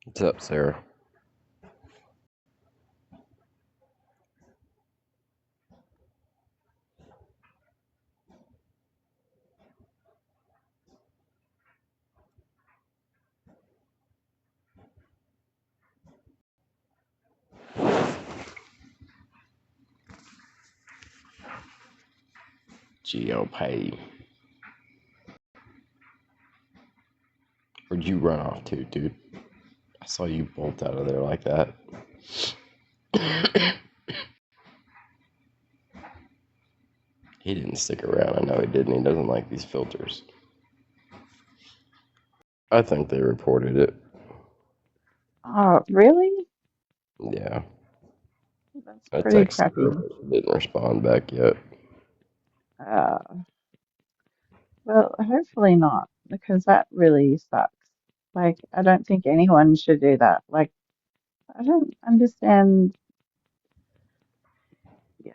What's up, Sarah? GOP. Where'd you run off to, dude? I saw you bolt out of there like that. He didn't stick around. I know he didn't. He doesn't like these filters. I think they reported it. Oh, really? Yeah. That's I pretty texted her, crappy. but she didn't respond back yet. Uh, well, hopefully not, because that really sucks. Like, I don't think anyone should do that. Like, I don't understand. Yeah,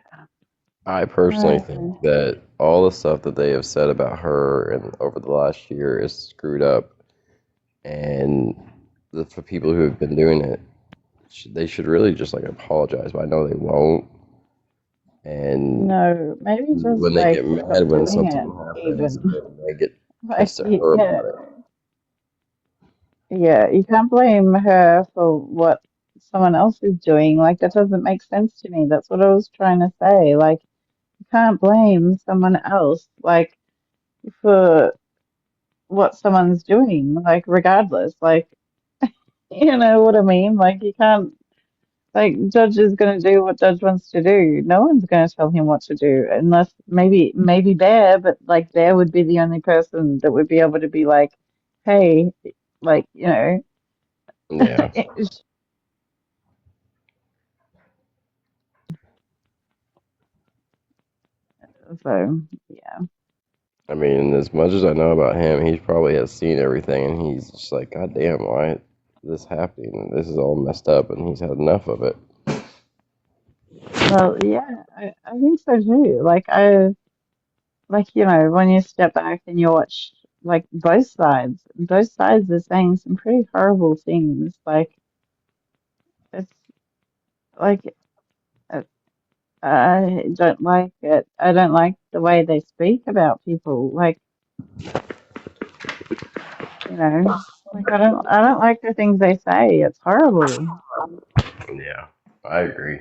I I personally don't think know. that all the stuff that they have said about her and over the last year is screwed up, and for people who have been doing it, they should really just like apologize. But I know they won't, and No, maybe just when they like get stop mad when doing something it, happens, even. they get Like, pissed at her yeah, about it. yeah, you can't blame her for what someone else is doing. Like, that doesn't make sense to me. That's what I was trying to say. Like, you can't blame someone else, like, for what someone's doing, like regardless. Like, you know what I mean? Like you can't like Judge is gonna do what Judge wants to do. No one's gonna tell him what to do unless maybe Bear, but like Bear would be the only person that would be able to be like, hey, like, you know, Yeah, so yeah. I mean, as much as I know about him, he probably has seen everything, and he's just like, God damn, why is this happening? This is all messed up, and he's had enough of it. Well, yeah, I think so too. Like, you know, when you step back and you watch like both sides are saying some pretty horrible things. Like it's like uh, I don't like it. I don't like the way they speak about people. Like, you know, like I don't like the things they say. It's horrible. Yeah, I agree.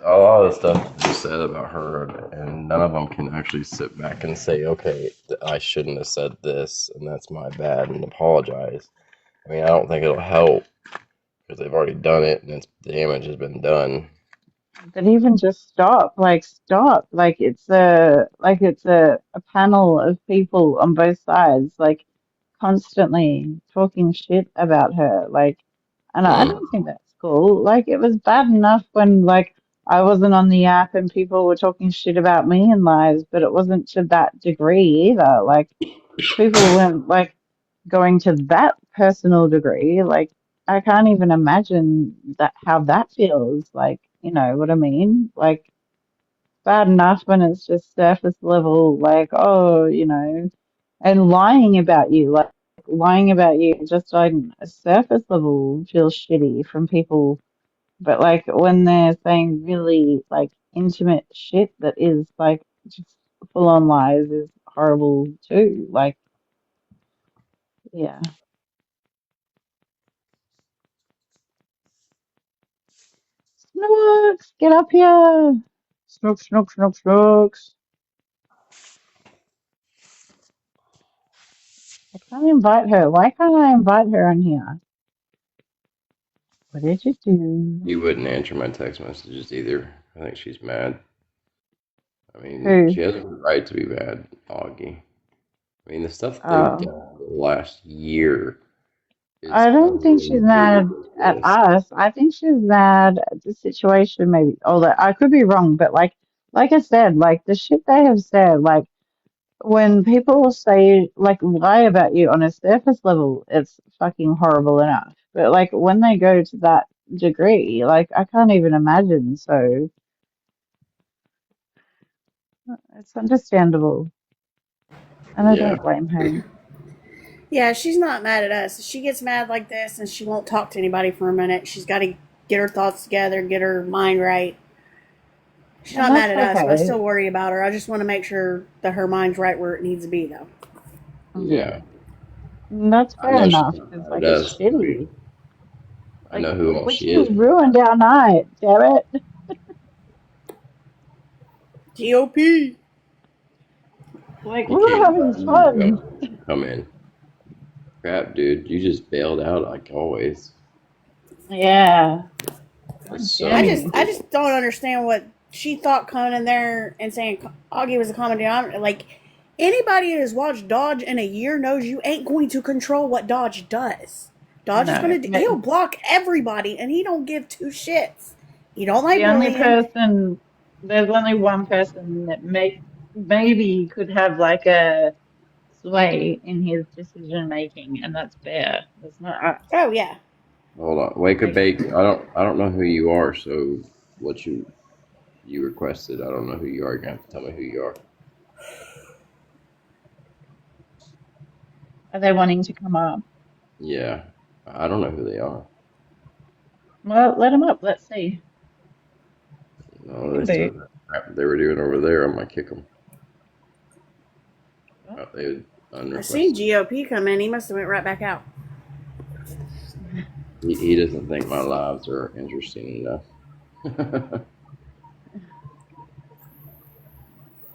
A lot of the stuff you said about her, and none of them can actually sit back and say, okay, I shouldn't have said this, and that's my bad, and apologize. I mean, I don't think it'll help because they've already done it, and the damage has been done. But even just stop. Like it's a panel of people on both sides, like constantly talking shit about her. Like, and I Mm, don't think that's cool. Like, it was bad enough when like I wasn't on the app and people were talking shit about me in lives, but it wasn't to that degree either. Like, people weren't like going to that personal degree. Like, I can't even imagine that how that feels. Like, you know what I mean? Like, bad enough when it's just surface level, like, oh, you know, and lying about you just on a surface level feels shitty from people. But like when they're saying really like intimate shit that is like just full on lies is horrible too. Like, yeah. Snooks, get up here. Snooks, snooks, snooks, snooks. I can't invite her. Why can't I invite her on here? What did you do? you wouldn't answer my text messages either. I think she's mad. I mean, Who? she has a right to be mad, Augie. I mean, the stuff that they've Oh. done the last year is I don't think she's utterly mad at ridiculous. us. I think she's mad at the situation, maybe. Although I could be wrong, but like I said, like the shit they have said, like when people say like lie about you on a surface level, it's fucking horrible enough. But like when they go to that degree, like I can't even imagine. So it's understandable, and I Yeah. don't blame her. Yeah, she's not mad at us. If she gets mad like this and she won't talk to anybody for a minute, she's got to get her thoughts together, get her mind right. She's And not mad that's at us, but I okay. still worry about her. I just want to make sure that her mind's right where it needs to be, though. Yeah, That's I fair know she's enough not because, mad like, at it's us. shitty. I Like, know who all she Witchy is. ruined our night, damn it. GOP. Like, we You were came having by a minute ago. fun. Come in. Crap, dude. You just bailed out like always. Yeah. That's God so damn I you. frustrating. just don't understand what she thought coming in there and saying Augie was a common denominator. Like anybody who has watched Dodge in a year knows you ain't going to control what Dodge does. Dodge is No. going to he'll block everybody and he don't give two shits. He don't like The only bullying. person, there's only one person that maybe could have like a sway in his decision making, and that's Bear. That's not us. Oh yeah. Hold on. Wake a Like, bake. I don't know who you are, so what you requested. I don't know who you are. You're gonna have to tell me who you are. are they wanting to come up? Yeah. I don't know who they are. Well, let them up. Let's see. No, they said Maybe. that crap they were doing over there. I'm gonna kick them. What? They would I seen unrequested. GOP come in. He must have went right back out. He doesn't think my lives are interesting enough.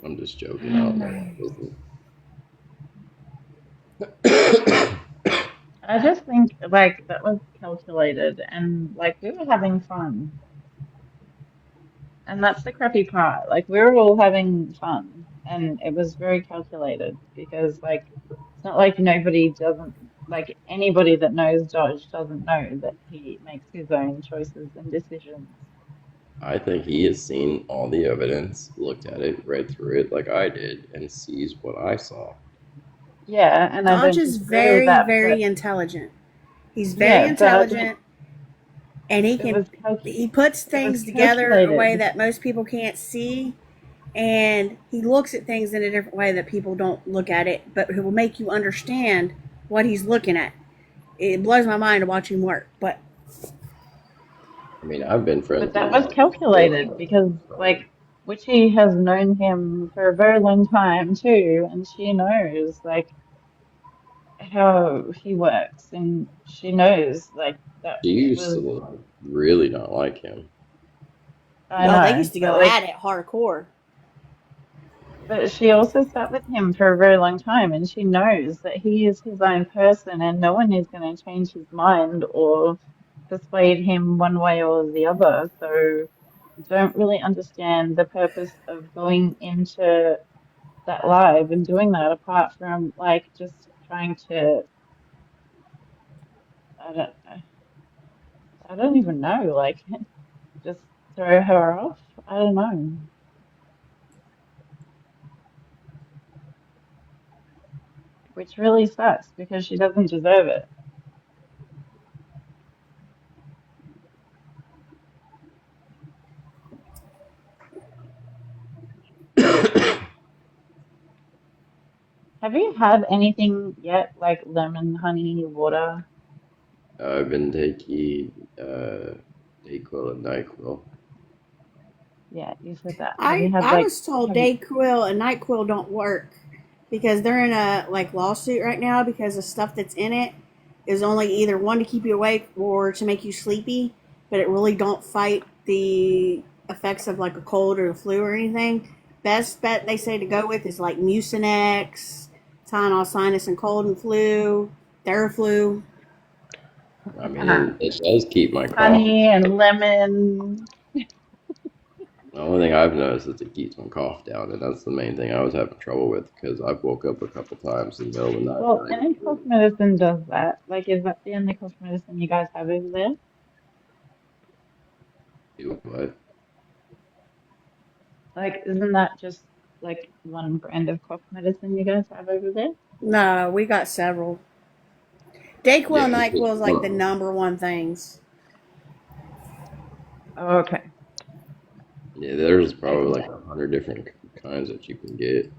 I'm just joking. I don't know that I just think like that was calculated and like we were having fun. And that's the crappy part. Like we were all having fun and it was very calculated because like it's not like nobody doesn't like anybody that knows Dodge doesn't know that he makes his own choices and decisions. I think he has seen all the evidence, looked at it, read through it like I did, and sees what I saw. Yeah, and I Dodge don't is disagree with very, that, very but intelligent. He's very yeah, but I think intelligent and it was he puts it was things together in a way calculated. that most people can't see and he looks at things in a different way that people don't look at it, but it will make you understand what he's looking at. It blows my mind to watch him work, but I mean, I've been friends But with that him was calculated because, so like, Witchy has known him for a very long time too, and she knows, like, how he works, and she knows, like, that she it used to was, like, really not like him. I no, they know, used to but, go like, at it hardcore. but she also sat with him for a very long time, and she knows that he is his own person, and no one is going to change his mind or persuade him one way or the other. So, don't really understand the purpose of going into that live and doing that apart from like just trying to I don't I don't even know like just throw her off. I don't know, which really sucks because she doesn't deserve it. Have you had anything yet like lemon honey water? I've been taking Dayquil and Nyquil. Yeah, you said that. Have you had I like was told have you Dayquil and Nyquil don't work because they're in a like lawsuit right now because the stuff that's in it is only either one to keep you awake or to make you sleepy, but it really don't fight the effects of like a cold or a flu or anything. Best bet they say to go with is like Mucinex, Tylenol, sinus and cold and flu, Theraflu. I mean, it does keep my cough. honey and lemon? The only thing I've noticed is it keeps my cough down, and that's the main thing I was having trouble with because I've woke up a couple times in the middle of the night. Well, any cough medicine does that. Like, is that the only cough medicine you guys have over there? Do what? Like, isn't that just like one brand of cough medicine you guys have over there? No, we got several. Dayquil Yeah, and it's just Nyquil is like the one. number one things. Oh, okay. Yeah, there's Okay. probably like 100 different kinds that you can get.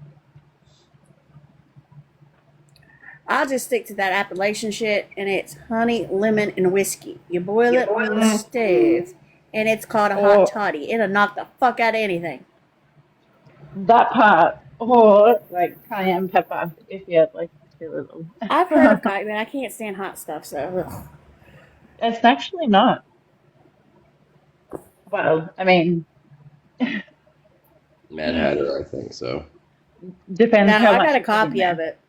I'll just stick to that Appalachian shit, and it's honey, lemon, and whiskey. You boil it on the Mm. stove, and it's called a hot Or toddy. It'll knock the fuck out of anything. that part, or like cayenne pepper if you had like too little. I've heard of cotton, but I can't stand hot stuff, so ugh. It's actually not. Well, I mean, Mad Hatter, I think so. depends No, how I much got a you put in copy of there. it.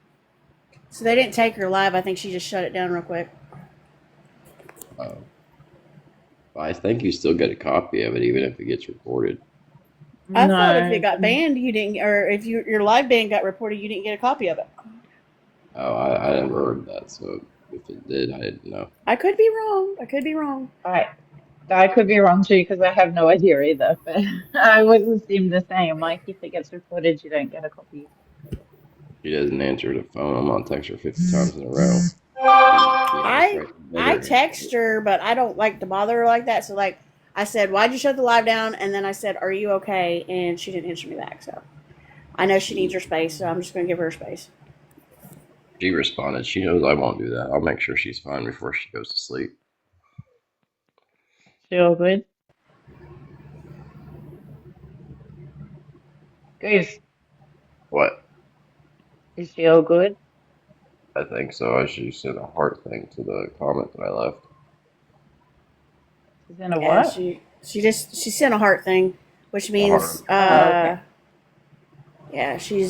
So they didn't take her live. I think she just shut it down real quick. Uh, I think you still get a copy of it, even if it gets recorded. I thought if it No, got banned, you didn't, or if your live band got reported, you didn't get a copy of it. Oh, I never heard that, so if it did, I didn't know. I could be wrong. I could be wrong. I I could be wrong too because I have no idea either. But I always assume the same. Like if it gets recorded, you don't get a copy. She doesn't answer the phone. I'm gonna text her 50 times in a row. She has I right I better. text her, but I don't like to bother her like that. So like I said, why'd you shut the live down? And then I said, are you okay? And she didn't answer me back. So I know she needs her space. So I'm just gonna give her space. She responded. She knows I won't do that. I'll make sure she's fine before she goes to sleep. She all good? Goose, What? is she all good? I think so. I should send a heart thing to the comment that I left. She's in a Yeah, what? she sent a heart thing, which A heart. means Oh, okay. yeah, she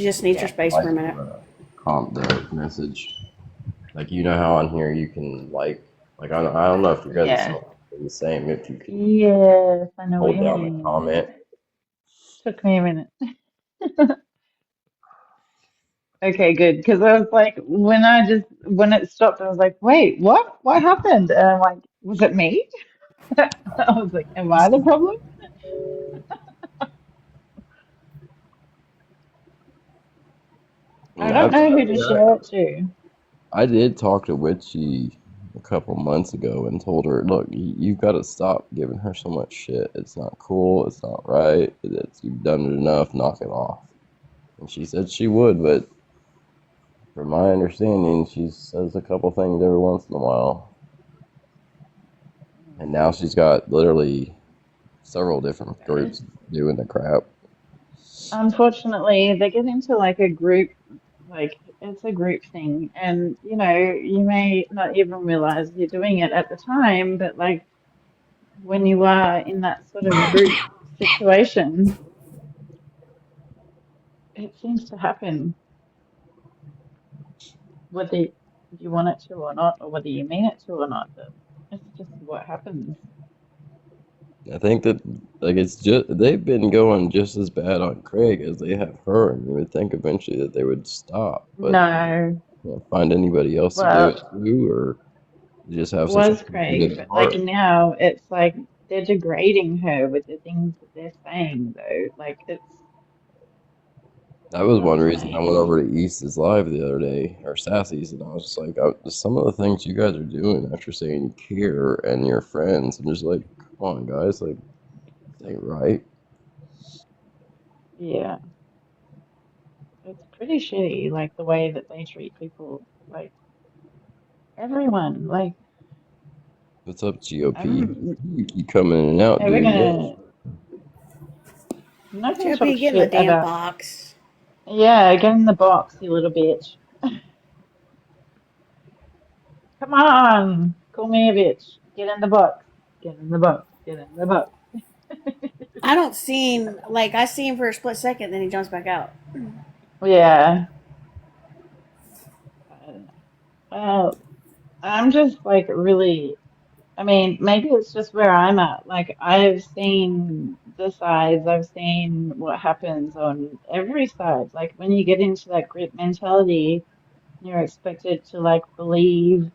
just needs her Yeah. space for Like a minute. the message. Like you know how on here you can I don't know if you guys Yeah. are the same. If you can Yes, I know what hold you down the mean. comment. Took me a minute. Okay, good. Because I was like, when it stopped, I was like, wait, what? What happened? And I'm like, was it me? I was like, am I the problem? I Yeah, don't know who to share it to. I did talk to Witchy a couple months ago and told her, look, you've got to stop giving her so much shit. It's not cool. It's not right. You've done it enough. Knock it off. And she said she would, but from my understanding, she says a couple things every once in a while. And now she's got literally several different groups doing the crap. Unfortunately, they get into like a group, like it's a group thing, and you may not even realize you're doing it at the time, but like when you are in that sort of group situation, it seems to happen, whether you want it to or not, or whether you mean it to or not. But it's just what happens. I think that it's just they've been going just as bad on Craig as they have her, and you would think eventually that they would stop, but No, can't find anybody else to do it well, to, or they just it have such a was Craig, good but like heart. now it's like they're degrading her with the things that they're saying, though. Like it's That was one not reason I went nice. over to East's live the other day, or Sassy's, and I was just like, some of the things you guys are doing after saying you care and you're friends, I'm just like, come on, guys, like, this ain't right. Yeah, it's pretty shitty, like the way that they treat people, like everyone. Like What's up, GOP? I'm You keep coming in and out, never dude. gonna, I'm not gonna talk Chippy, get in the shit damn about. box. Yeah, get in the box, you little bitch. Come on, call me a bitch. Get in the box. Get in the box. Get in the box. I don't see him like I see him for a split second, then he jumps back out. Yeah, I don't know. Well, I'm just like really. I mean, maybe it's just where I'm at. Like, I've seen the sides, I've seen what happens on every side. Like, when you get into that group mentality, you're expected to like believe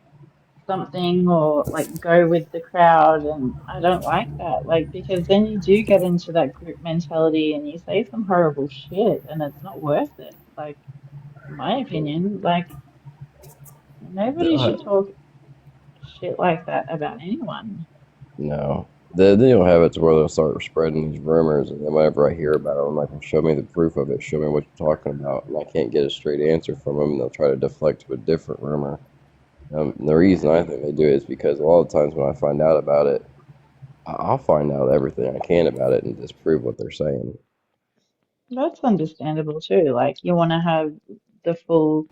something or like go with the crowd. And I don't like that. Like, because then you do get into that group mentality and you say some horrible shit and it's not worth it. Like, in my opinion, like, nobody should talk shit like that about anyone. No. They don't have it to where they'll start spreading these rumors, and then whenever I hear about it, I'm like, show me the proof of it, show me what you're talking about, and I can't get a straight answer from them, and they'll try to deflect to a different rumor. And the reason I think they do it is because a lot of times when I find out about it, I'll find out everything I can about it and disprove what they're saying. That's understandable too. Like you want to have the full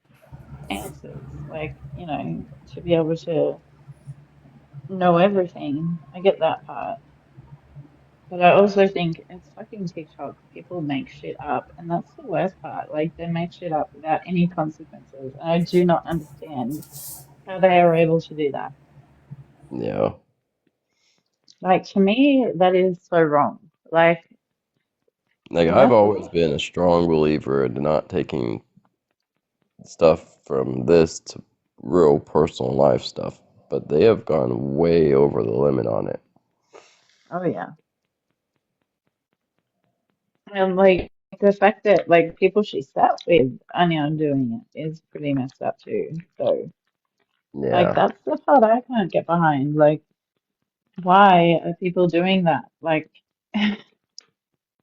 answers, like, to be able to know everything. I get that part. But I also think it's fucking TikTok. People make shit up, and that's the worst part. Like they make shit up without any consequences. And I do not understand how they are able to do that. Yeah. Like to me, that is so wrong. Like Like I've unless always been a strong believer in not taking stuff from this to real personal life stuff, but they have gone way over the limit on it. oh yeah. And like the fact that like people she sat with are now doing it is pretty messed up too. So like Yeah. that's the part I can't get behind. Like why are people doing that? Like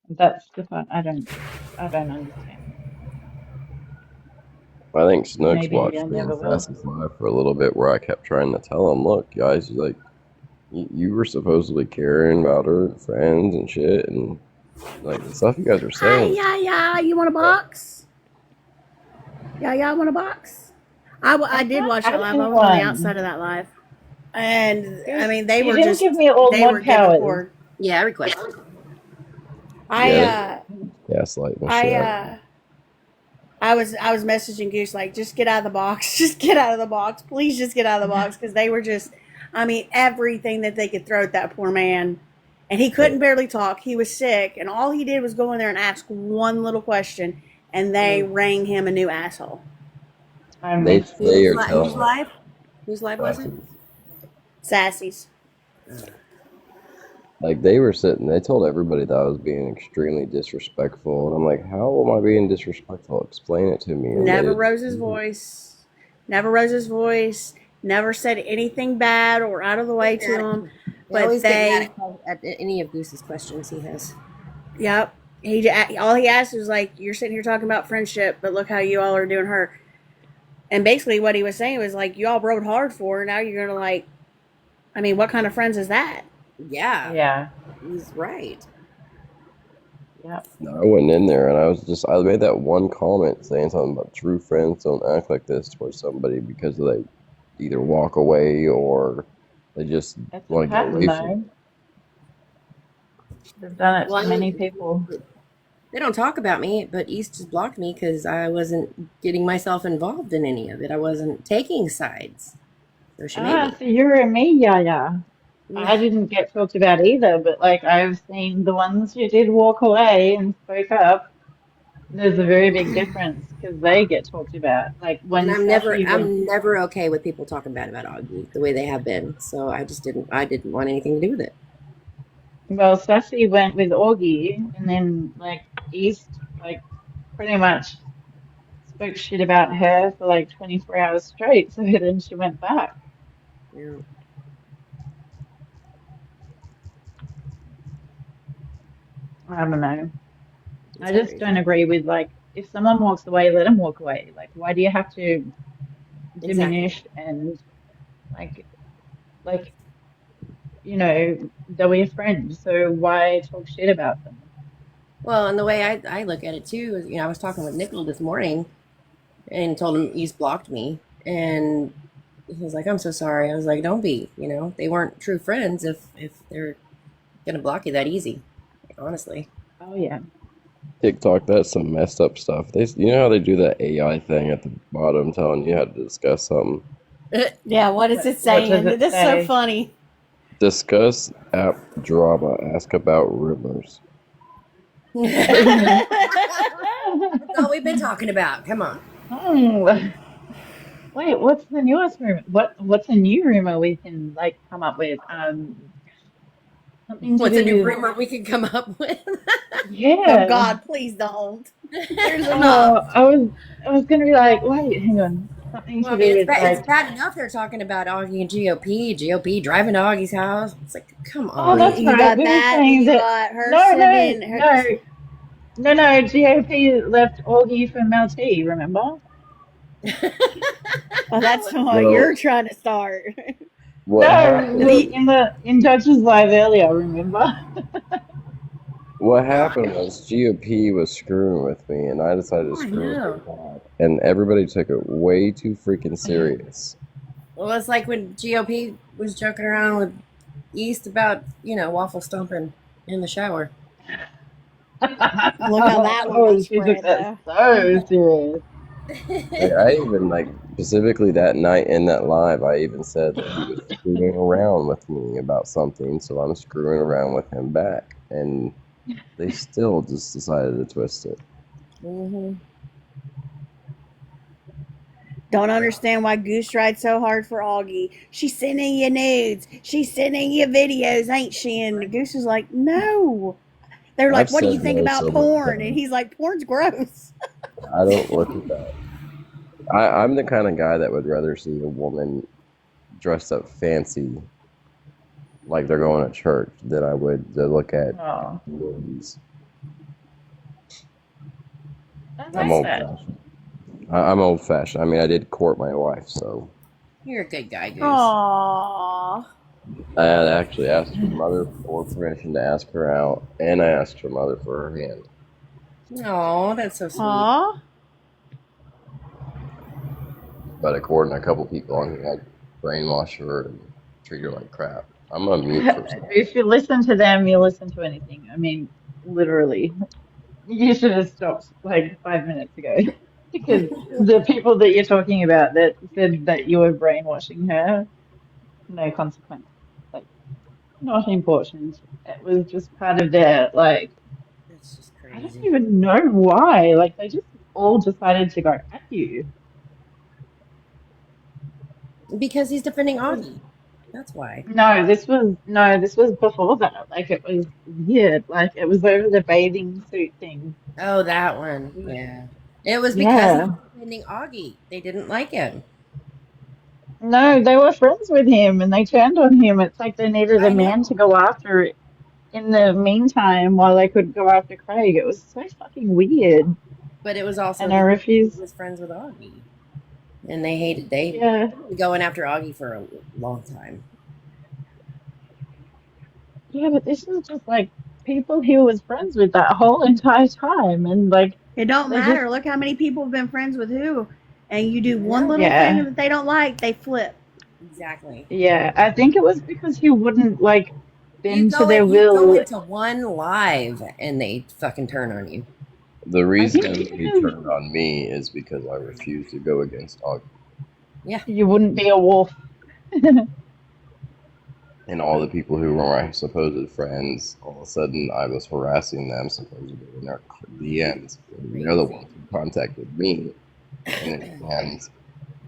that's the part I don't understand. I think Snooks Maybe I watched me and never will. Sassy Live for a little bit where I kept trying to tell him, look, guys, like, you were supposedly caring about her and friends and shit, and like the stuff you guys are Hi, saying. yeah. You want a Yeah. box? Yeah, I want a box. I I did can't watch that add live. I was on the outside anyone. of that live, and I Goose, mean they you were didn't give just me all they mod were giving powers. poor. Yeah, I requested. I Yeah, uh gaslighting the shit I out of uh I was messaging Goose like, just get out of the box, just get out of the box, please, just get out of the box, because they were just, I mean, everything that they could throw at that poor man, and he them. couldn't barely talk. He was sick, and all he did was go in there and ask one little question, and they Mm. rang him a new asshole. I They missed they it. are Who's telling live? Whose live was it? us. Sassies. Like they were sitting, they told everybody that I was being extremely disrespectful, and I'm like, how am I being disrespectful? Explain it to me, and they Never didn't. rose his voice. Never rose his voice. Never said anything bad or out of the way Get to mad him. at, they But always get mad they, at any of Goose's questions he has. yep. All he asked was like, "You're sitting here talking about friendship, but look how you all are doing her." And basically, what he was saying was like, "You all rode hard for her. Now you're gonna like, I mean, what kind of friends is that?" Yeah, Yeah. he's right. Yep. No, I went in there and I made that one comment saying something about true friends don't act like this towards somebody because they either walk away or they just It's a want to get pattern away from though. They've done it Well, to I many mean, people. they don't talk about me, but East just blocked me because I wasn't getting myself involved in any of it. I wasn't taking sides, so she made Ah, me. so you and me, yeah, yeah. Yeah. I didn't get talked about either, but like I've seen the ones who did walk away and spoke up. There's a very big difference because they get talked about. Like And when I'm never Sassy went, I'm never okay with people talking bad about Augie the way they have been. So I didn't want anything to do with it. well, Sassy went with Augie, and then like East, like pretty much spoke shit about her for like 24 hours straight. So then she went back. Yeah, I don't know. it's I just crazy. don't agree with like if someone walks away, let them walk away. Like why do you have to Exactly. diminish and like like they'll be a friend, so why talk shit about them? Well, and the way I look at it too is, I was talking with Nickel this morning and told him he's blocked me, and he was like, "I'm so sorry." I was like, "Don't be." They weren't true friends if they're gonna block you that easy. Honestly. Oh yeah. TikTok. That's some messed up stuff. You know how they do that AI thing at the bottom telling you how to discuss something. Yeah, what is it What does saying? it That's so say? funny. Discuss app drama. Ask about rumors. That's all we've been talking about. Come on. Hmm. Wait, what's the newest rumor? What's a new rumor we can like come up with? Something to What's a new do with rumor we could come up with? Oh yeah. God, please don't. There's Oh, enough. I was gonna be like, wait, hang on. Something Well, to I mean, do with it's like, bad enough they're talking about Augie and GOP driving to Augie's house. It's like, come oh, You, that's on. you right. got We were that. Then saying you that got her no, no, sending her. no, no. GOP left Augie for Mel T. Remember? Well, that's the one Well, you're trying to start. what No, Cause happened? he, in Judge's Live earlier. Remember? What happened was GOP was screwing with me, and I decided to Oh, I screw with know. her back, and everybody took it way too freaking serious. Well, it's like when GOP was joking around with East about, waffle stomping in the shower. look how that one Oh, got she took spread, that though. so serious. I even like specifically that night in that live, I even said that he was screwing around with me about something, so I'm screwing around with him back, and they still just decided to twist it. hmm Don't understand why Goose tried so hard for Augie. She's sending you nudes. She's sending you videos, ain't she? And Goose is like, no. They're I've like, what do you said think no about so many porn? And times. he's like, porn's gross. I don't look at that. I'm the kind of guy that would rather see a woman dressed up fancy, like they're going to church, than I would to look at Oh, movies. that's I'm nice old then. fashioned. I'm old fashioned. I mean, I did court my wife, so You're a good guy, Goose. Aww. I had actually asked her mother for permission to ask her out, and I asked her mother for her hand. Oh, that's so sweet. Aww. But according to a couple people on here, I brainwashed her and treat her like crap. I'm gonna mute for a second. If you listen to them, you listen to anything. I mean, literally. You should have stopped like 5 minutes ago. Because the people that you're talking about that said that you were brainwashing her, no consequence. Like, not important. It was just part of their, like, That's just I don't crazy. even know why. Like, they just all decided to go at you. Because he's defending Augie. That's why. No, this was before that. Like, it was weird. Like, it was over the bathing suit thing. Oh, that one. Yeah. It was because he was Yeah. defending Augie. They didn't like him. No, they were friends with him and they turned on him. It's like they needed a I man to know. go after it in the meantime while they could go after Craig. It was so fucking weird. But it was And also I because he refused. was friends with Augie. And they Yeah. were going after Augie for a long time. Yeah, but this is just like people he was friends with that whole entire time. And like, It don't they just, matter. Look how many people have been friends with who. And you do I one know. little thing yeah. that they don't like, they flip. Exactly. Yeah. I think it was because he wouldn't like bend to their You go will. into one live and they fucking turn on you. The I think reason it's he because turned on me is because I refused to go against Augie. Yeah. you wouldn't be a wolf. And all the people who were my supposed friends, all of a sudden I was harassing them supposedly in their DMs. They're the Crazy. ones who contacted me and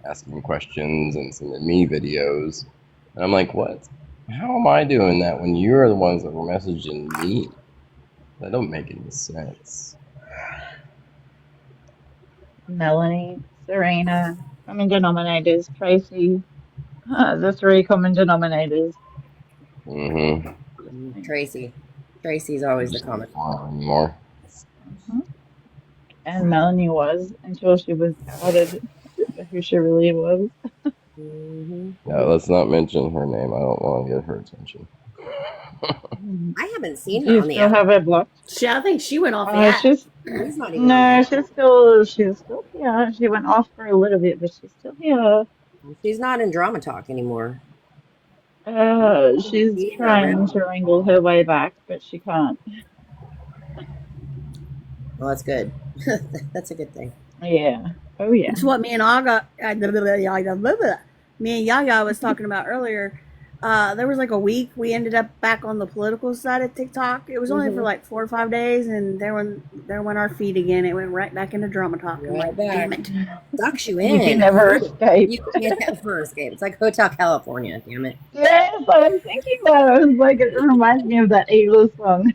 asking questions and sending me videos. And I'm like, what? How am I doing that when you're the ones that were messaging me? That don't make any sense. Melanie, Serena, common denominators, Tracy, the three common denominators. Mm-hmm. Tracy. Tracy's always the Just not comic. fun anymore. Mhm. And Melanie was until she was outed for who she really was. hmm Yeah, let's not mention her name. I don't want to get her attention. Mhm. I haven't seen Do her you on the still app. have her blocked? I think she went off the app. She's She's not even on the no, app. she's still here. She went off for a little bit, but she's still here. She's not in Drama Talk anymore. She's See her trying around. to wrangle her way back, but she can't. Well, that's good. That's a good thing. Yeah. Oh yeah. It's what me and Aga, me and Yaya was talking about earlier. There was like a week we ended up back on the political side of TikTok. It was only for hmm like 4 or 5 days, and there went our feed again. It went right back into drama talk. I'm like, Right back. damn it. Sucks you You can in. never escape. You can't ever escape. It's like Hotel California, damn it. Yes, I was thinking that. I was like, it reminds me of that Eagles song.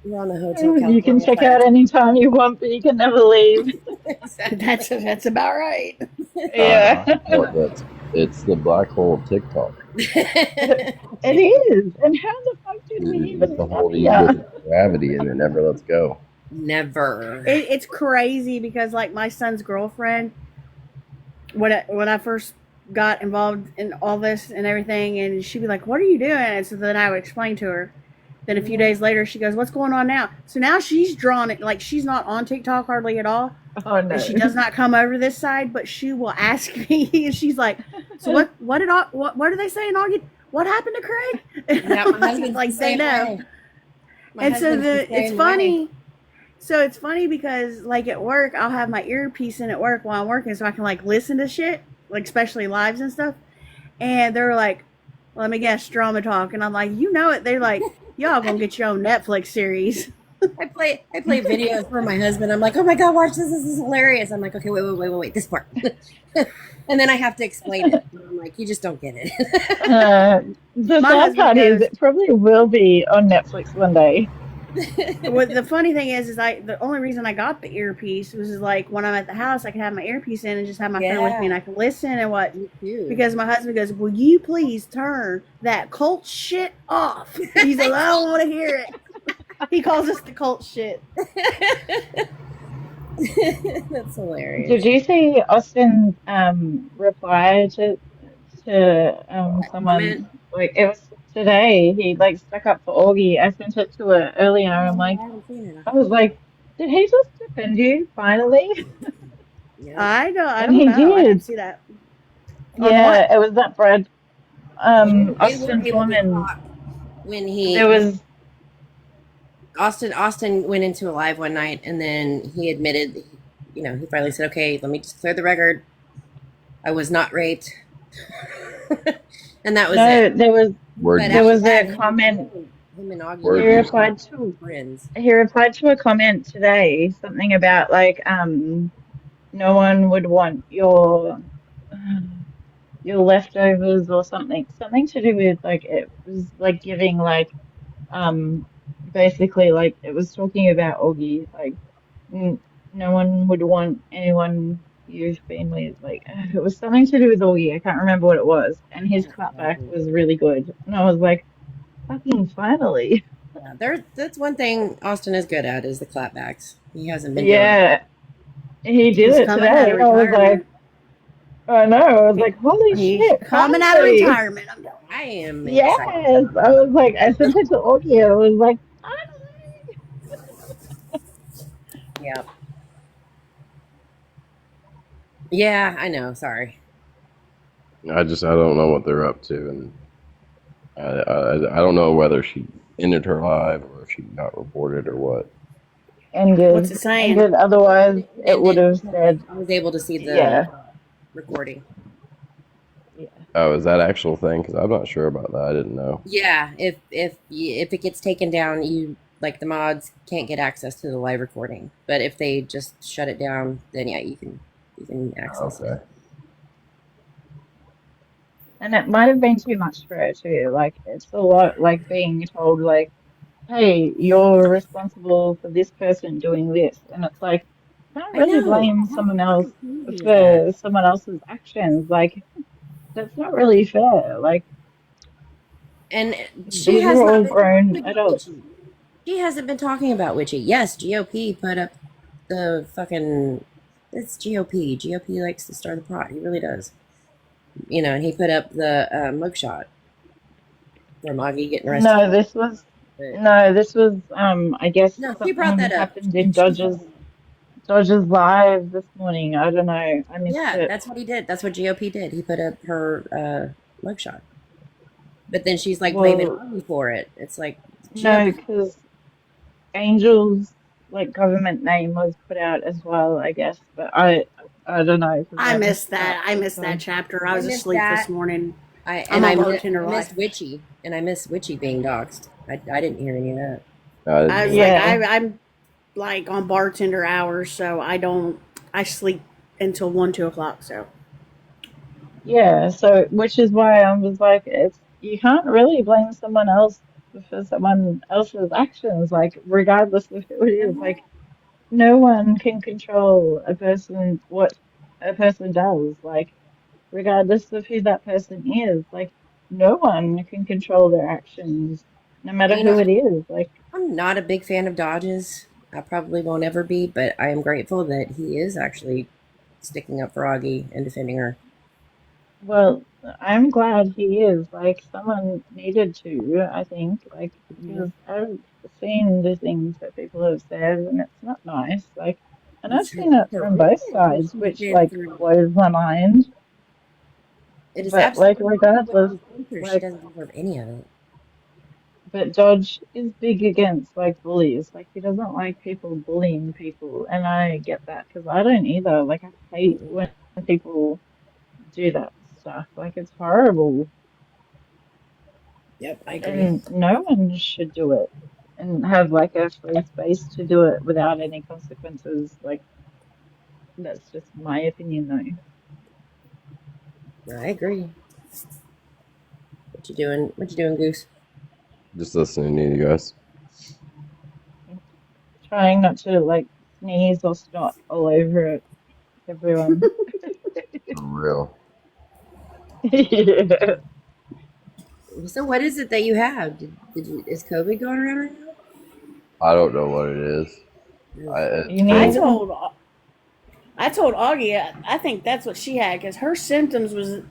We're on the Hotel You can California check fire. out anytime you want, but you can never leave. Exactly. That's about right. Yeah. It's the black hole of TikTok. It is. And how the fuck did we It's even the get hole you here? get in gravity and it never lets go. Never. It's crazy because like my son's girlfriend, when I first got involved in all this and everything, and she'd be like, "What are you doing?" And so then I would explain to her. Then a few days later, she goes, "What's going on now?" So now she's drawn it. Like she's not on TikTok hardly at all. Oh And no. she does not come over this side, but she will ask me, and she's like, "So what did what are they saying, Augie? What happened to Craig?" And Yeah, my husband's like the they same know. way. My And so husband's the it's same way. funny. So it's funny because like at work, I'll have my earpiece in at work while I'm working, so I can like listen to shit, like especially lives and stuff. And they're like, "Let me guess, drama talk," and I'm like, "You know it." They're like, "Y'all gonna get your own Netflix series." I play videos for my husband. I'm like, oh my god, watch this. This is hilarious. I'm like, okay, wait, this part. And then I have to explain it. And I'm like, you just don't get it. The My sad husband part is goes, it probably will be on Netflix one day. What the funny thing is the only reason I got the earpiece was like when I'm at the house, I can have my earpiece in and just have my phone with me, and I can listen and what. Me too. Because my husband goes, "Will you please turn that cult shit off?" He's like, "I don't want to hear it." He calls us the cult shit. That's hilarious. Did you see Austin reply to someone, like it was today? He like stuck up for Augie. I sent it to her earlier and I'm Oh, like, I haven't seen it. I was like, did he just defend you finally? Yep. I And don't he know. I didn't did. see that. On what? Yeah, it was that Brad They were Austin able to Foreman. talk when There was Austin went into a live one night, and then he admitted, he finally said, okay, let me just clear the record. I was not raped. And that was it. there was Where But there after was that, a comment. him and Augie Where He do you replied to friends. he replied to a comment today, something about like no one would want your leftovers or something to do with like it was like giving like um basically like it was talking about Augie, like n no one would want anyone you've been with, like it was something to do with Augie. I can't remember what it was, and his clapback was really good, and I was like, fucking finally. Yeah, that's one thing Austin is good at is the clapbacks. He hasn't been doing it. Yeah, he did He's it coming out today. of I was like, retirement. I know. I was like, holy He's shit, coming out of finally. retirement. I'm telling I am Yes. excited. I was like, I sent it to Augie. I was like, finally. Yeah. Yeah, I know. Sorry. I don't know what they're up to, and I don't know whether she ended her live or if she got reported or what. What's it saying? Ended. Otherwise, it would have said, I was able to see the yeah. recording. Yeah. Oh, is that actual thing? Because I'm not sure about that. I didn't know. Yeah, if it gets taken down, you like the mods can't get access to the live recording. But if they just shut it down, then yeah, you can access it. Okay. And it might have been too much for her too. Like, it's a lot like being told, like, hey, you're responsible for this person doing this. And it's like, I can't I really know. blame How someone else fucking crazy is that? for someone else's actions. Like, that's not really fair. Like, And she these has are not all been grown talking about adults. Witchy. She hasn't been talking about Witchy. Yes, GOP put up the fucking. It's GOP. GOP likes to stir the pot. He really does. And he put up the mugshot from Augie getting arrested. This was I guess No, she brought something that up. happened in Dodge's live this morning. I don't know. I missed Yeah, it. that's what he did. That's what GOP did. He put up her mugshot. But then she's like blaming Well, Augie for it. It's like no, GOP. because Angel's like government name was put out as well, I guess. But I don't know. 'Cause I I missed missed that. I missed that time. chapter. I I was missed asleep that. this morning. I I'm on I bartender missed life. Witchy, and I miss Witchy being doxxed. I didn't hear any of that. I didn't I was know. like, Yeah, I'm like on bartender hours, so I sleep until 1, 2 o'clock. So yeah. So which is why I was like, you can't really blame someone else for someone else's actions, like regardless of who it is. Like no one can control a person what a person does. Like regardless of who that person is. Like no one can control their actions, no matter And who it is. Like I'm not a big fan of Dodge's. I probably won't ever be, but I am grateful that he is actually sticking up for Augie and defending her. well, I'm glad he is. Like, someone needed to, I think, like, Mhm. because I've seen the things that people have said, and it's not nice. Like, and I've seen it It's from both horrific what sides, she's which, been like, through. blows my mind. It is But, like, absolutely horrific what regardless, she's been through. She like, doesn't deserve any of it. but Dodge is big against, like, bullies. Like, he doesn't like people bullying people, and I get that, because I don't either. Like, I hate Mm-mm. when people do that stuff. Like, it's horrible. Yep, I agree. And no one should do it and have like a free space to do it without any consequences. Like that's just my opinion though. I agree. What you doing? What you doing, Goose? Just listening to you guys. Trying not to like sneeze or snot all over it, everyone. For real. Yeah. So, what is it that you have? Did you? Is COVID going around right I don't know what it is. now? It's You I need been to, told I told Augie I think that's what she had because her symptoms was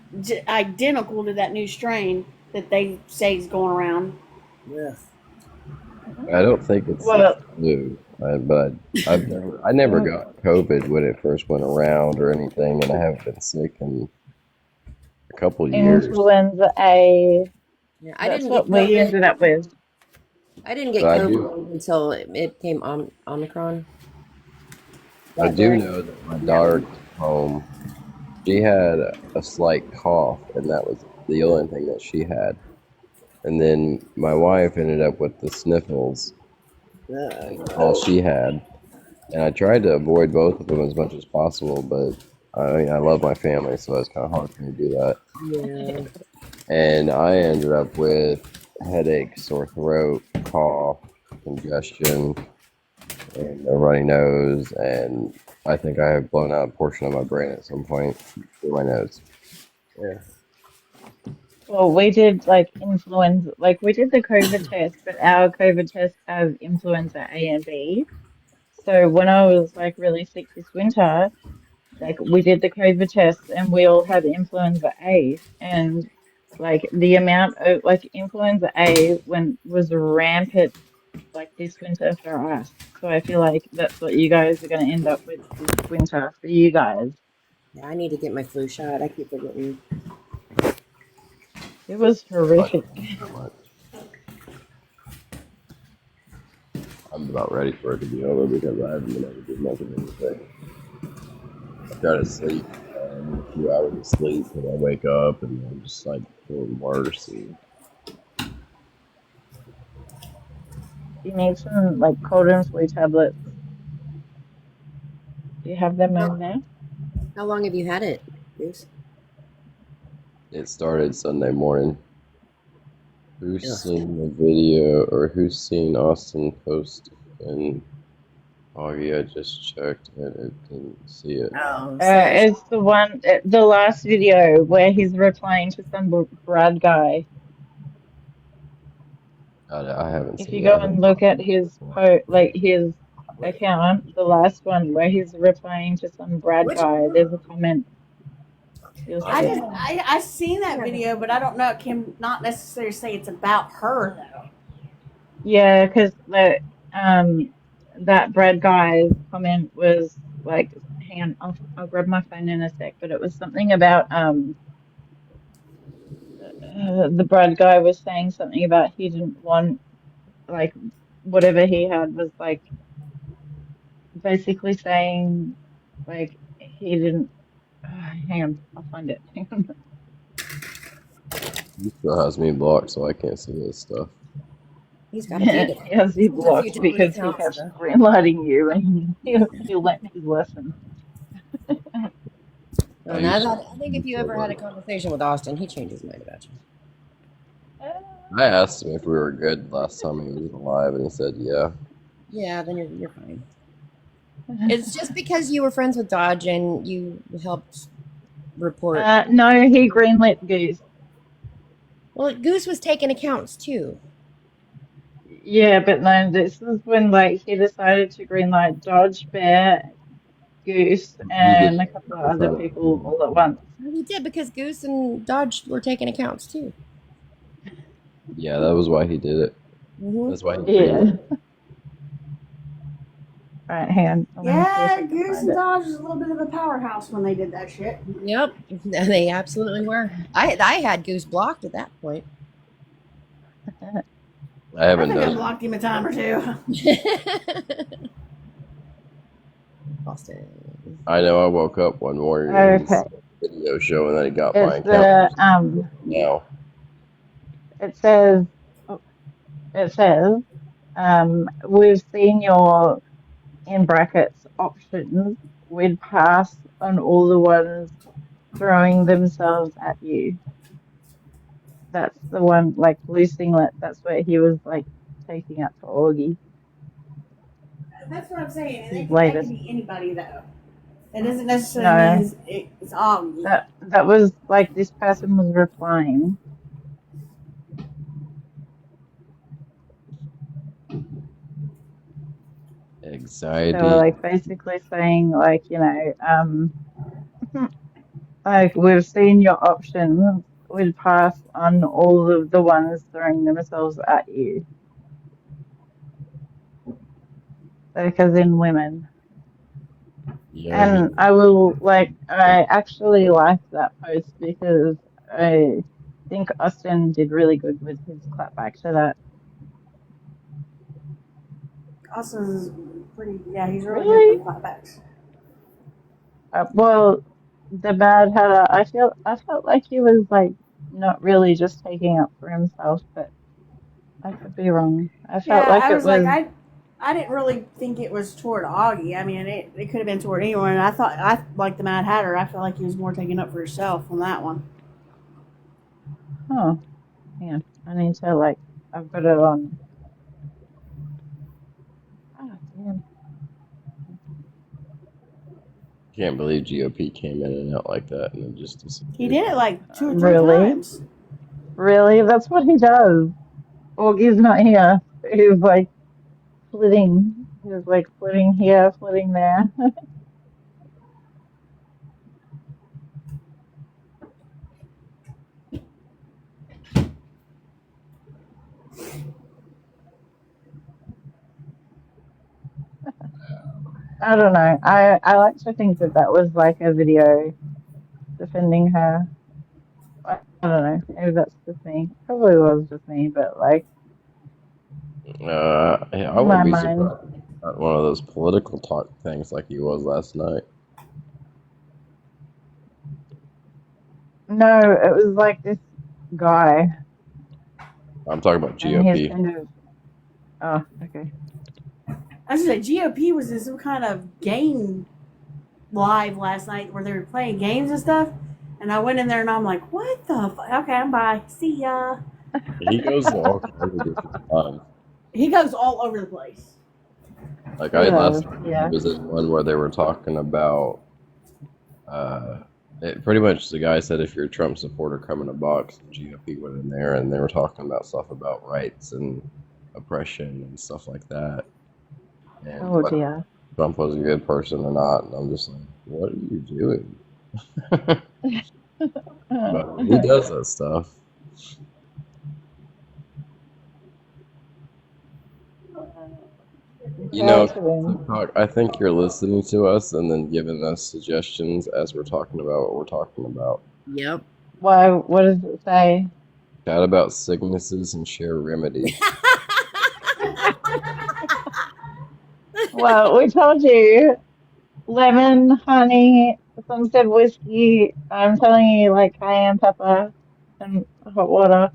identical to that new strain that they say is going around. Ugh. I don't think it's the well, flu, but I never uh, got COVID when it first went around or anything, and I haven't been sick in a couple years. influenza A, Yeah, I that's didn't get what we COVID. ended up with. I didn't But get COVID until it came Omicron. I That do works. know that my And that daughter was came home. She had a slight cough, and that was the only thing that she had. And then my wife ended up with the sniffles, and that's all she had. And I tried to avoid both of them as much as possible, but I mean, I love my family, so it's kind of hard for me to do that. yeah. And I ended up with headache, sore throat, cough, congestion, and a runny nose. And I think I have blown out a portion of my brain at some point through my nose. Yeah. Well, we did like influenza, like we did the COVID test, but our COVID test has influenza A and B. So when I was like really sick this winter, like we did the COVID test and we all had influenza A, and like the amount of like influenza A when was rampant like this winter for us. So I feel like that's what you guys are going to end up with this winter for you guys. Yeah, I need to get my flu shot. I keep forgetting. It was Like, horrific. so much. I'm about ready for it to be over because I haven't been able to do much of anything. I try to sleep, a few hours of sleep, and I wake up and I'm just like feeling worse. And You need some like cold and flu tablets. Do you have them over How, there? how long have you had it, Goose? it started Sunday morning. Who's Ugh. seen the video or who's seen Austin post? And oh yeah, I just checked and it didn't see it. Oh, so It's the one, the last video where he's replying to some Brad guy. I haven't If seen you it. go I and think look at his like his account, the last one where he's replying to some Brad which guy, there's a comment. You'll I see I think it. just I seen that video, but I don't know. It can not necessarily say it's about her though. Yeah, because the that Brad guy's comment was like, hang on, I'll grab my phone in a sec, but it was something about the Brad guy was saying something about he didn't want like whatever he had was like basically saying like he didn't. Hang on, I'll find it. Hang on. he still has me blocked, so I can't see his stuff. he's got a few He has you a few blocked different because he accounts. kept So. greenlighting you, and he'll let me listen. I Well, now used that to I think if be you so ever had a much. conversation with Austin, he changed his mind about you. I asked him if we were good last time he was alive, and he said, "Yeah." Yeah, then you're fine. It's just because you were friends with Dodge and you helped report. No, he greenlit Goose. Well, Goose was taking accounts too. Yeah, but no, this is when like he decided to greenlight Dodge, Bear, Goose, He did. and a couple of other people all at once. Well, he did because Goose and Dodge were taking accounts too. Yeah, that was why he did it. Mm-hmm. That's why he Yeah. greenlit. Right, hang on. Let me see if Yeah, I can Goose find and it. Dodge was a little bit of a powerhouse when they did that shit. Yep, they absolutely were. I had Goose blocked at that point. I I haven't think I done it. blocked him a time or two. Boston. I know I woke up one morning and he Okay. saw a video showing that he got my It's account the now. it says it says we've seen your in brackets options. We'd pass on all the ones throwing themselves at you. That's the one like blue singlet. That's where he was like taking up for Augie. That's what I'm saying. His That could latest. be anybody though. It doesn't necessarily No, mean it's Augie. that was like this person was replying. They were Anxiety. like basically saying like, like we've seen your options. We'd pass on all of the ones throwing themselves at you. Because in women. Yeah, And I will like I actually liked that post because I think Austin did really good with his clapback to that. Austin's pretty. Yeah, he's really good for Really? clapbacks. Well, the Mad Hatter, I felt like he was like not really just taking up for himself, but I could be wrong. I felt Yeah, like I it was like, was I didn't really think it was toward Augie. I mean, it could have been toward anyone. I thought, I like the Mad Hatter. I felt like he was more taking up for himself on that one. oh yeah. I need to like I've got it on. Oh damn. can't believe GOP came in and out like that and then just He disappeared. did it like 2 or 3 Really? times. Really? That's what he does. Augie's not here. He's like flitting. He's like flitting here, flitting there. I don't know. I like to think that that was like a video defending her. I don't know. Maybe that's just me. Probably was just me, but like Yeah, I in my wouldn't be mind, surprised at one of those political talk things like he was last night. no, it was like this guy, I'm talking about and he's GOP. kind of. Oh, okay. I was like, GOP was in some kind of game live last night where they were playing games and stuff. And I went in there and I'm like, what the fuck? Okay, I'm bye. See ya. He goes to all kinds of different times. He goes all over the place. Like He I does, last yeah. was in one where they were talking about pretty much the guy said if you're a Trump supporter, come in a box. GOP went in there and they were talking about stuff about rights and oppression and stuff like that. And Oh whether dear. Trump was a good person or not. And I'm just like, what are you doing? But he does that stuff. You Fair know, to him. TikTok, I think you're listening to us and then giving us suggestions as we're talking about what we're talking about. Yep. Why? What does it say? Chat about sicknesses and share remedy. Well, we told you lemon, honey. Some said whiskey. I'm telling you, like cayenne pepper and hot water.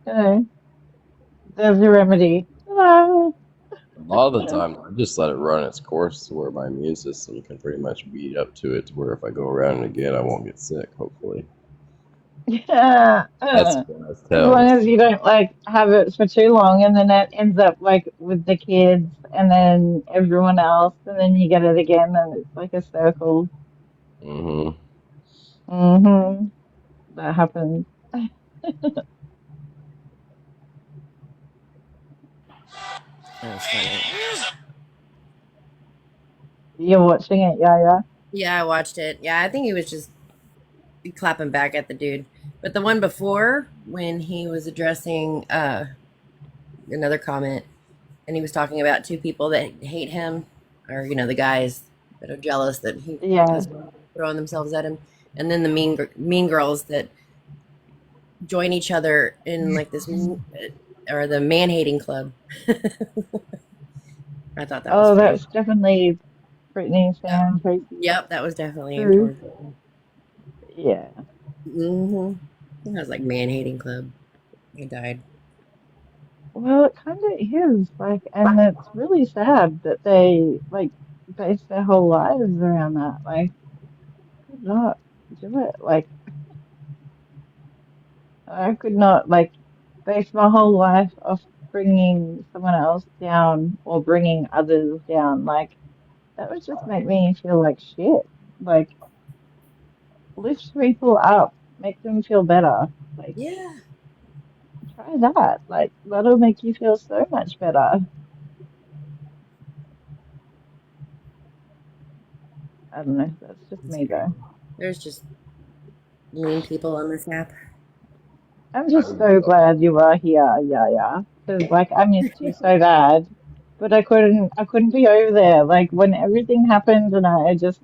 You know, there's your remedy. Ta-da! A lot of the time, I just let it run its course to where my immune system can pretty much beat up to it to where if I go around it again, I won't get sick, hopefully. Yeah. That's fun as As long hell. as you don't like have it for too long and then it ends up like with the kids and then everyone else and then you get it again and it's like a circle. Hmm. Hmm. That happens. That was funny. You're watching it, yeah, yeah. Yeah, I watched it. Yeah, I think he was just clapping back at the dude. But the one before, when he was addressing another comment, and he was talking about two people that hate him, or the guys that are jealous that he Yeah. has throwing themselves at him, and then the mean girls that join each other in like this, or the man hating club. I thought that was Oh, funny. that's definitely Brittany, Yep, Sam, Tracy, yep, that was definitely aimed Drew. towards. Yeah. Mm-hmm. That was like man hating club. He died. Well, it kind of is like, and it's really sad that they like base their whole lives around that. Like, could not do it. Like, I could not like base my whole life off bringing someone else down or bringing others down. Like, that would just make me feel like shit. Like, lift people up, make them feel better. Like, Yeah, try that. Like, that'll make you feel so much better. I don't know. That's just it's me true. though. There's just mean people on this app. I'm I just think so glad you are here, yeah, yeah. Because like I missed you so bad, but I couldn't be over there. Like when everything happened, and I just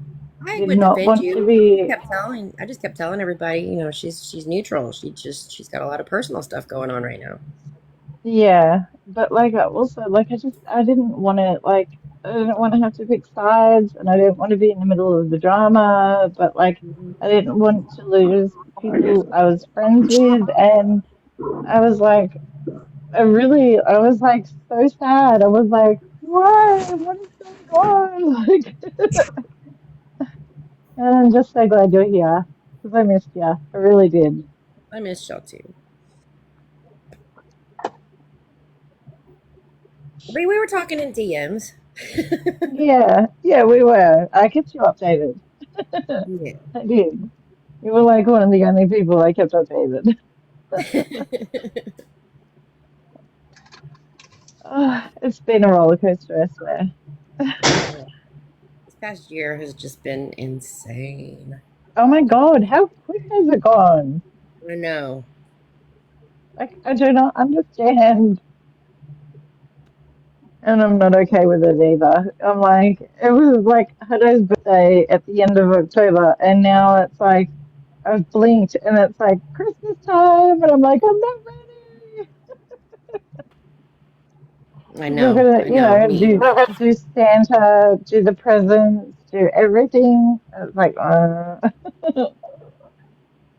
I did wouldn't not defend want to you. be. I just kept telling everybody, she's neutral. She's got a lot of personal stuff going on right now. Yeah, but like I also like I didn't want to like I didn't want to have to pick sides, and I didn't want to be in the middle of the drama. But like I didn't want to lose people I was friends with, and I was like. I was like so sad. I was like, why? What is going on? Like, and I'm just so glad you're here because I missed you. I really did. I miss y'all too. But we were talking in DMs. Yeah, yeah, we were. I kept you updated. Yeah. I did. You were like one of the only people I kept updated. It's been a roller coaster, I swear. Oh, this past year has just been insane. Oh my God, how quick has it gone? I know. Like, I do not understand. And I'm not okay with it either. I'm like, it was like Hado's birthday at the end of October, and now it's like I've blinked and it's like Christmas time, and I'm like, I'm not ready. I Because we're know. gonna, I know. Me. do Santa, do the presents, do everything. It's like,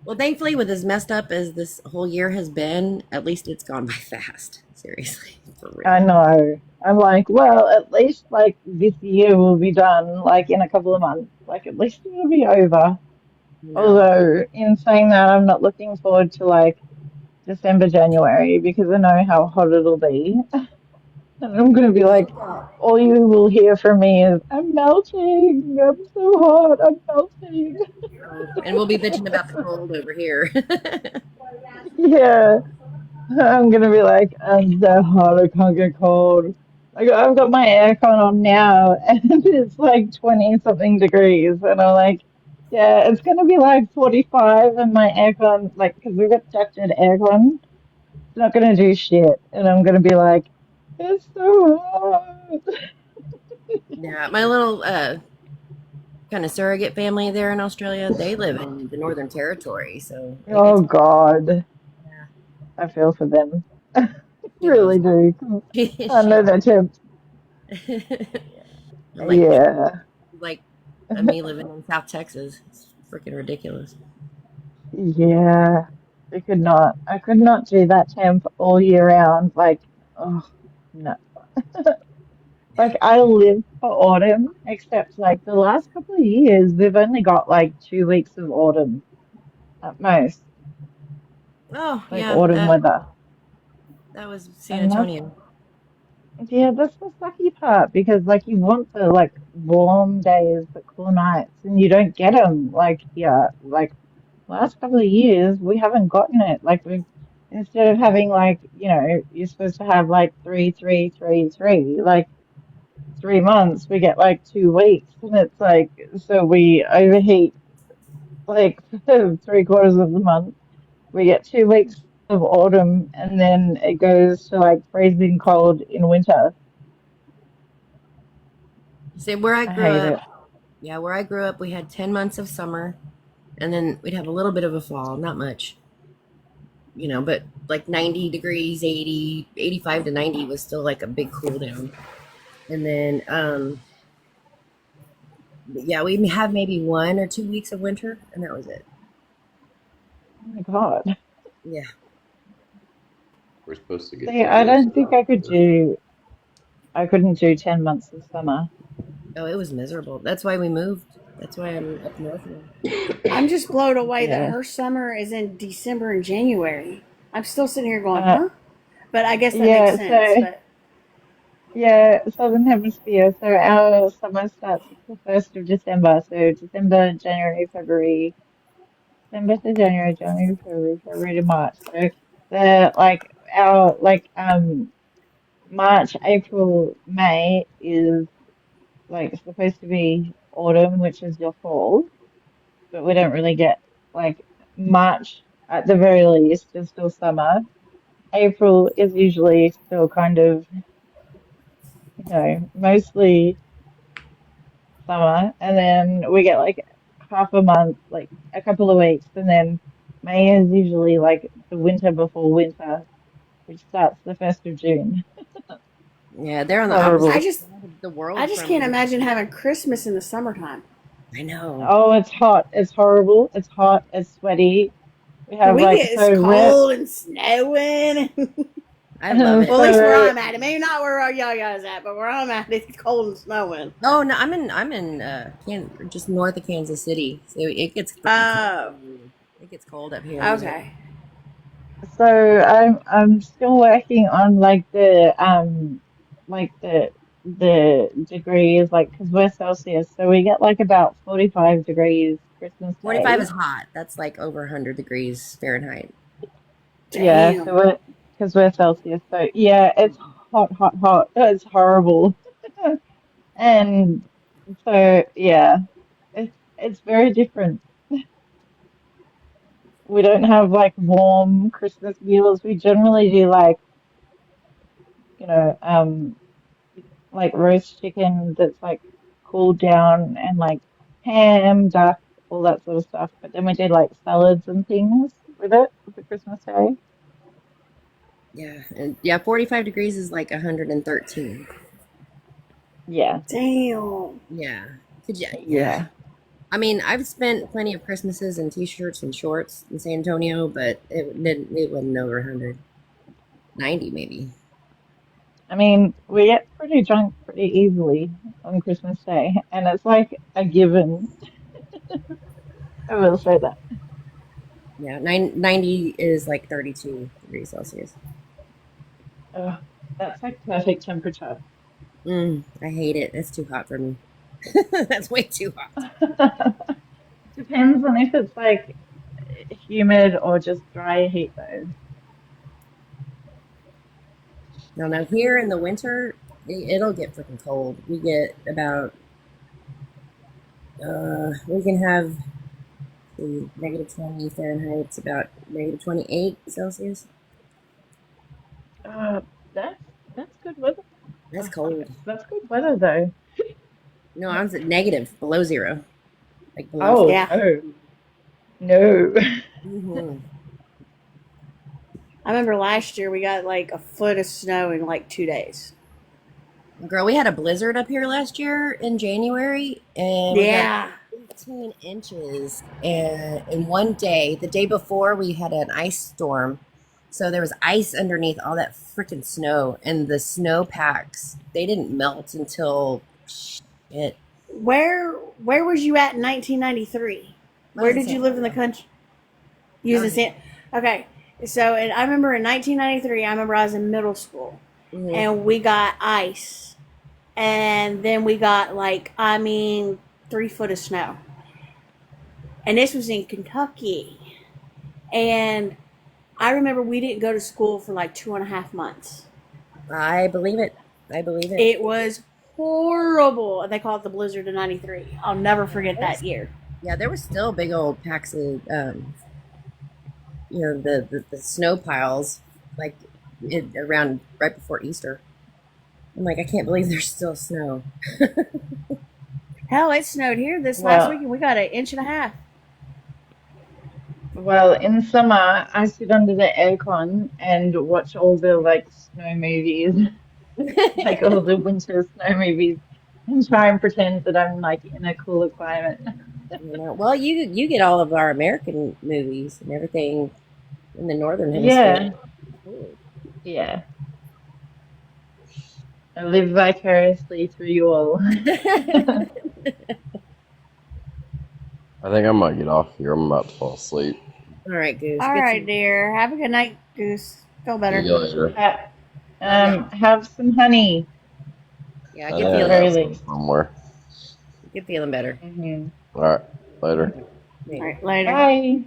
Well, thankfully, with as messed up as this whole year has been, at least it's gone by fast. Seriously, for I real. know. I'm like, well, at least like this year will be done, like in a couple of months. Like at least it'll be over. No. Although, in saying that, I'm not looking forward to like December, January because I know how hot it'll be. And I'm gonna be like, all you will hear from me is, I'm melting. I'm so hot. I'm melting. And we'll be bitching about the cold over here. Yeah. I'm gonna be like, I'm so hot. I can't get cold. I've got my aircon on now and it's like 20 something degrees. And I'm like, yeah, it's gonna be like 45 and my aircon, like, because we've got ducted aircon. It's not gonna do shit. And I'm gonna be like, it's so hot. Yeah, my little kind of surrogate family there in Australia, they live in the Northern Territory, so it Oh gets God, yeah, I feel for them. she loves Really do. it. I She know that tip. I'm like, what? Yeah. Like me living in South Texas. It's freaking ridiculous. Yeah. I could not do that temp all year round. Like, oh, no. Like, I live for autumn, except like the last couple of years, we've only got like 2 weeks of autumn at most. Oh like yeah, autumn weather. that was San And Antonio. that's the sucky part because like you want the like warm days but cool nights and you don't get them like here. Like last couple of years we haven't gotten it. Like we instead of having like you're supposed to have like 3 3 3 3 like 3 months we get like 2 weeks and it's like so we overheat like 3/4 of the month. We get 2 weeks of autumn and then it goes to like freezing cold in winter. See, where I I grew hate up, it. yeah, where I grew up, we had 10 months of summer, and then we'd have a little bit of a fall, not much, but like 90 degrees, 80, 85 to 90 was still like a big cool down. And then, yeah, we have maybe 1 or 2 weeks of winter, and that was it. Oh my God. Yeah. We're supposed to get See, I those. don't think I couldn't do 10 months of summer. Oh, it was miserable. That's why we moved. That's why I'm up north now. I'm just blown away that Yeah. her summer is in December and January. I'm still sitting here going, Uh, huh? But I guess that makes yeah, sense. so, But yeah, Southern Hemisphere. So our summer starts the 1st of December. So December, January, February, December to January, January, February, February to March. So the like our like March, April, May is like supposed to be autumn, which is your fall, but we don't really get like March at the very least is still summer. April is usually still kind of, mostly summer, and then we get like half a month, like a couple of weeks, and then May is usually like the winter before winter, which starts the 1st of June. Yeah, they're on the I opposite Horrible. just side of the I world just from can't me. imagine having Christmas in the summertime. I know. Oh, it's hot. It's horrible. It's hot. It's sweaty. We have We like get it's so red. cold and snowing. I love it. Well, at least where So I'm at, maybe not where our y'all guys at, but where I'm at, it's cold and snowing. Oh no, I'm in just north of Kansas City, so it gets freaking cold. Oh, It gets cold up here. okay. I'm still working on like the degrees like because we're Celsius, so we get like about 45 degrees Christmas 45 Day. is hot. That's like over 100 degrees Fahrenheit. Yeah, so Damn. we're because we're Celsius, so yeah, it's hot, hot, hot. It's horrible. And so yeah, it's very different. We don't have like warm Christmas meals. We generally do you know, um like roast chicken that's like cooled down and like ham, duck, all that sort of stuff. But then we do like salads and things with it for Christmas Day. Yeah, and yeah, 45 degrees is like 113. Yeah, Damn. Yeah. Could you, yeah. yeah. I mean, I've spent plenty of Christmases in t-shirts and shorts in San Antonio, but it wasn't over 100. 90 maybe. I mean, we get pretty drunk pretty easily on Christmas Day, and it's like a given. I will say that. Yeah, 90 is like 32 degrees Celsius. Ugh, that's like perfect temperature. I hate it. It's too hot for me. That's way too hot. Depends on if it's like humid or just dry heat though. No, now here in the winter, it'll get freaking cold. We get about we can have the negative 20 Fahrenheit. It's about negative 28 Celsius. Uh, that's that's good weather. That's cold. That's good weather though. No, I was at negative, below zero, like below Oh zero. Yeah. no, no. Mm-hmm. I remember last year we got like a foot of snow in like 2 days. Girl, we had a blizzard up here last year in January, and we got Yeah. 18 inches in one day. The day before, we had an ice storm. So there was ice underneath all that freaking snow, and the snow packs, they didn't melt until shit. Where was you at in 1993? I Where was in did San you live in the Antonio. country? I Using was in, San. Okay. So, and I remember in 1993, I remember I was in middle school, Mhm. and we got ice, and then we got 3 foot of snow, and this was in Kentucky, and I remember we didn't go to school for like 2.5 months. I believe it. I believe it. It was horrible. They call it the blizzard of '93. I'll never forget that year. Yeah, there were still big old packs of, the snow piles, like around right before Easter. I'm like, I can't believe there's still snow. Hell, it snowed here this last Well, week, and we got an inch and a half. well, in summer, I sit under the aircon and watch all the like snow movies, like all the winter snow movies, and try and pretend that I'm like in a cooler climate. Well, you get all of our American movies and everything in the northern hemisphere. Yeah, yeah. I live vicariously through you all. I think I might get off here. I'm about to fall asleep. All right, Goose. All Get right, some. dear. Have a good night, Goose. Feel See better. you later. Ha- Love ya. have some honey Yeah, I get think I at the feeling very got some least. somewhere. get feeling better. Hmm. All right, later. All right, later. Bye.